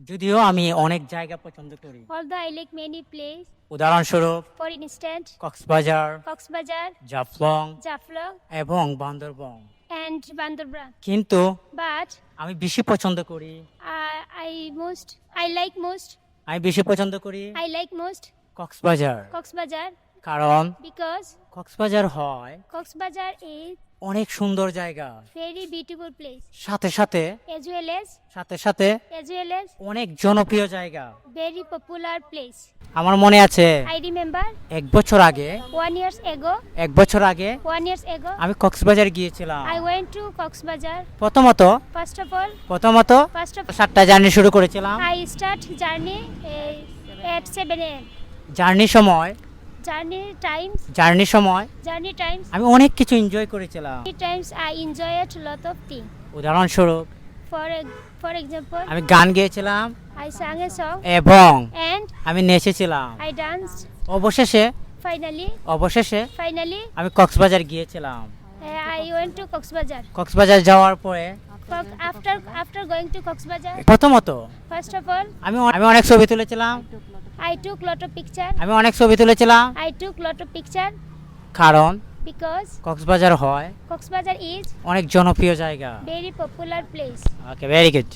যদিও আমি অনেক জায়গা পছন্দ করি, Although I like many places, উদাহরণস্বরূপ for instance, Cox's Bazar, Cox's Jaflong Jaflong, এবং বান্দরবন, and Bandarbra. কিন্তু But আমি বেশি পছন্দ করি I like most I most Cox's Bazar, Cox's কারণ because কক্সবাজার হয় Cox's is অনেক সুন্দর জায়গা, very beautiful place সাথে সাথে as well as অনেক জনপ্রিয় জায়গা। very popular place. আমার মনে আছে I remember এক বছর আগে 1 years ago, আমি কক্সবাজার গিয়েছিলাম। I went to Cox's প্রথমত First of all, 7টা জার্নি শুরু করেছিলাম। I start journey at 7 a.m. জার্নির সময় Journey times. আমি অনেক কিছু এনজয় করেছিলাম। Many times I enjoyed a lot of things. উদাহরণস্বরূপ For example, আমি গান গেয়েছিলাম I sang a song এবং and আমি নেচেছিলাম। I danced. অবশেষে Finally, আমি কক্সবাজার গিয়েছিলাম। I went to Cox's Cox's Bazar যাওয়ার পরে After going to Cox's প্রথমত first of all, আমি অনেক ছবি তুলেছিলাম। I took lot of picture. কারণ Because কক্সবাজার হয় Cox's is অনেক জনপ্রিয় জায়গা। very popular place. ওকে, ভেরি গুড।